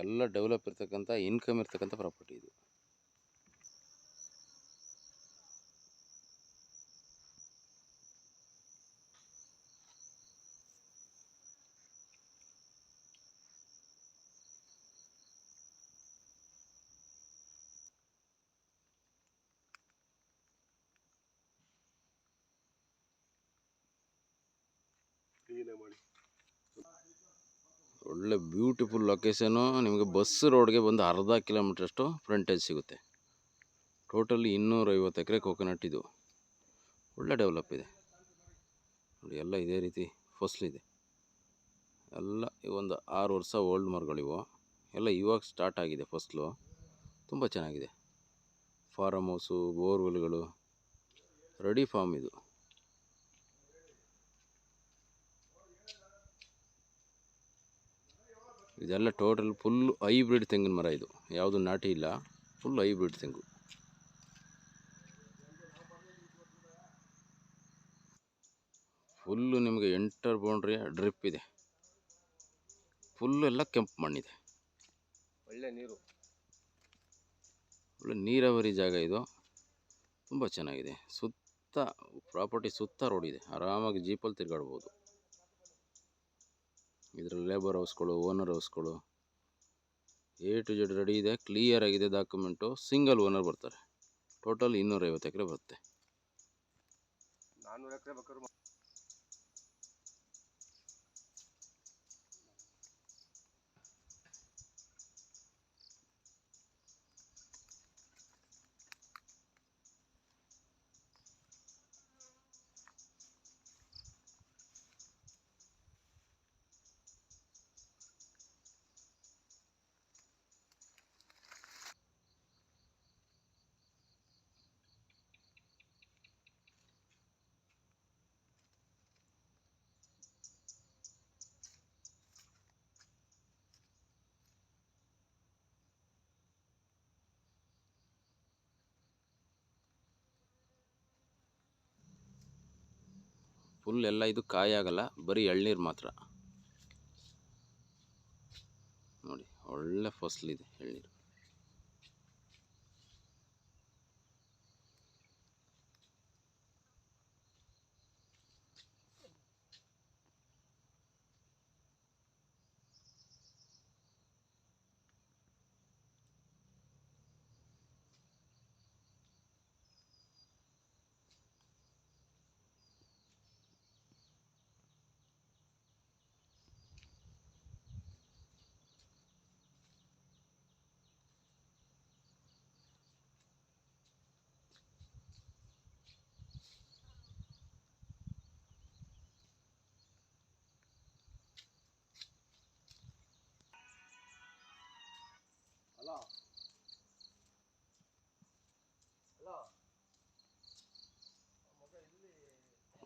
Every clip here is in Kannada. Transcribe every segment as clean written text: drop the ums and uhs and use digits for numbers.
ಎಲ್ಲ ಡೆವಲಪ್ ಇರ್ತಕ್ಕಂಥ ಇನ್ಕಮ್ ಇರ್ತಕ್ಕಂಥ ಪ್ರಾಪರ್ಟಿ ಇದು. ಒಳ್ಳೆ ಬ್ಯೂಟಿಫುಲ್ ಲೊಕೇಶನು. ನಿಮಗೆ ಬಸ್ ರೋಡ್ಗೆ ಬಂದು ಅರ್ಧ ಕಿಲೋಮೀಟ್ರಷ್ಟು ಫ್ರಂಟೇಜ್ ಸಿಗುತ್ತೆ. ಟೋಟಲಿ 250 ಎಕರೆ ಕೋಕೋನಟ್ ಇದು. ಒಳ್ಳೆ ಡೆವಲಪ್ ಇದೆ ನೋಡಿ. ಎಲ್ಲ ಇದೇ ರೀತಿ ಫಸಲಿದೆ. ಎಲ್ಲ ಒಂದು 6 ವರ್ಷ ಓಲ್ಡ್ ಮರಗಳಿವು. ಎಲ್ಲ ಇವಾಗ ಸ್ಟಾರ್ಟ್ ಆಗಿದೆ ಫಸಲು. ತುಂಬ ಚೆನ್ನಾಗಿದೆ. ಫಾರಮ್ ಹೌಸು, ಬೋರ್ವೆಲ್ಗಳು, ರೆಡಿ ಫಾರ್ಮ್ ಇದು. ಇದೆಲ್ಲ ಟೋಟಲ್ ಫುಲ್ ಹೈಬ್ರಿಡ್ ತೆಂಗಿನ ಮರ ಇದು. ಯಾವುದು ನಾಟಿ ಇಲ್ಲ, ಫುಲ್ ಹೈಬ್ರಿಡ್ ತೆಂಗು. ಫುಲ್ಲು ನಿಮಗೆ ಎಂಟರ್ ಬೌಂಡ್ರಿ ಡ್ರಿಪ್ ಇದೆ. ಫುಲ್ಲು ಎಲ್ಲ ಕೆಂಪು ಮಣ್ಣಿದೆ. ಒಳ್ಳೆ ನೀರು, ಒಳ್ಳೆ ನೀರಾವರಿ ಜಾಗ ಇದು. ತುಂಬ ಚೆನ್ನಾಗಿದೆ. ಸುತ್ತ ಪ್ರಾಪರ್ಟಿ ಸುತ್ತ ರೋಡ್ ಇದೆ. ಆರಾಮಾಗಿ ಜೀಪಲ್ಲಿ ತಿರುಗಾಡ್ಬೋದು. ಇದರಲ್ಲಿ ಲೇಬರ್ ಹೌಸ್ಗಳು, ಓನರ್ ಹೌಸ್ಗಳು A to Z ರೆಡಿ ಇದೆ. ಕ್ಲಿಯರ್ ಆಗಿದೆ ಡಾಕ್ಯುಮೆಂಟು. ಸಿಂಗಲ್ ಓನರ್ ಬರ್ತಾರೆ. ಟೋಟಲ್ 250 ಎಕರೆ ಬರುತ್ತೆ. 400 ಎಕರೆ ಬೇಕಾದ್ರೂ ಫುಲ್ ಎಲ್ಲ ಇದು ಕಾಯಾಗಲ್ಲ, ಬರೀ ಎಳ್ನೀರು ಮಾತ್ರ ನೋಡಿ. ಒಳ್ಳೆ ಫಸಲಿದೆ ಎಳ್ನೀರು.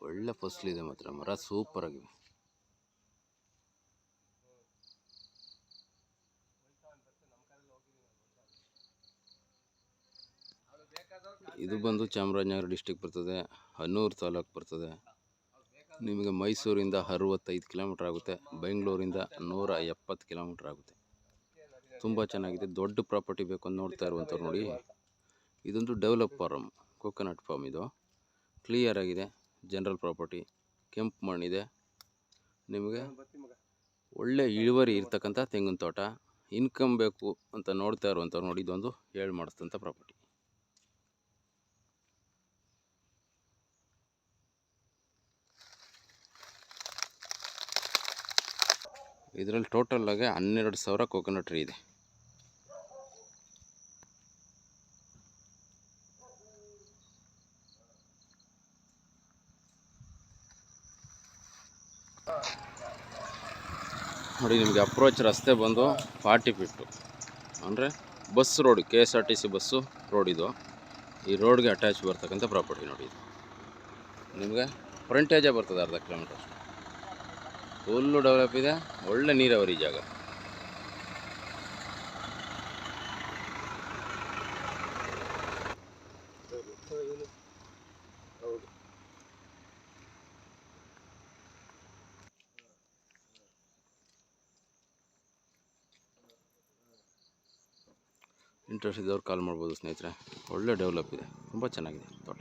ಒಳ್ಳೆ ಫಸಲಿದೆ ಮಾತ್ರ. ಮರ ಸೂಪರ್ ಆಗಿದೆ. ಇದು ಬಂದು ಚಾಮರಾಜನಗರ ಡಿಸ್ಟಿಕ್ ಬರ್ತದೆ, ಹನ್ನೂರು ತಾಲೂಕು ಬರ್ತದೆ. ನಿಮಗೆ ಮೈಸೂರಿಂದ 65 ಕಿಲೋಮೀಟ್ರ್ ಆಗುತ್ತೆ, ಬೆಂಗಳೂರಿಂದ 170 ಕಿಲೋಮೀಟ್ರ್ ಆಗುತ್ತೆ. ತುಂಬ ಚೆನ್ನಾಗಿದೆ. ದೊಡ್ಡ ಪ್ರಾಪರ್ಟಿ ಬೇಕು ಅಂತ ನೋಡ್ತಾ ಇರುವಂಥವ್ರು ನೋಡಿ. ಇದೊಂದು ಡೆವಲಪ್ ಫಾರಮ್, ಕೋಕೋನಟ್ ಫಾರ್ಮ್. ಇದು ಕ್ಲಿಯರ್ ಆಗಿದೆ. ಜನರಲ್ ಪ್ರಾಪರ್ಟಿ, ಕೆಂಪು ಮಣ್ಣಿದೆ. ನಿಮಗೆ ಒಳ್ಳೆ ಇಳುವರಿ ಇರ್ತಕ್ಕಂಥ ತೆಂಗಿನ ತೋಟ. ಇನ್ಕಮ್ ಬೇಕು ಅಂತ ನೋಡ್ತಾ ಇರುವಂಥವ್ರು ನೋಡಿ, ಇದೊಂದು ಹೇಳಿ ಮಾಡಿಸ್ತಂಥ ಪ್ರಾಪರ್ಟಿ. ಇದರಲ್ಲಿ ಟೋಟಲಾಗಿ 12,000 ಕೋಕೋನಟ್ ಟ್ರೀ ಇದೆ. ನೋಡಿ, ನಿಮಗೆ ಅಪ್ರೋಚ್ ರಸ್ತೆ ಬಂದು 40 ಫೀಟು ಅಂದರೆ bus road, KSRTC bus road ಇದು. ಈ ರೋಡ್ಗೆ ಅಟ್ಯಾಚ್ ಬರ್ತಕ್ಕಂಥ ಪ್ರಾಪರ್ಟಿ ನೋಡಿ. ಇದು ನಿಮಗೆ ಫ್ರಂಟೇಜೇ ಬರ್ತದೆ, ಅರ್ಧ ಕಿಲೋಮೀಟರ್ ಅಷ್ಟು. ಫುಲ್ಲು ಡೆವಲಪ್ ಇದೆ. ಒಳ್ಳೆ ನೀರಾವರಿ ಜಾಗ. ಇಂಟ್ರೆಸ್ಟ್ ಇದ್ದವ್ರು ಕಾಲ್ ಮಾಡ್ಬೋದು ಸ್ನೇಹಿತರೆ. ಒಳ್ಳೆ ಡೆವಲಪ್ ಇದೆ, ತುಂಬ ಚೆನ್ನಾಗಿದೆ ತೋಟ.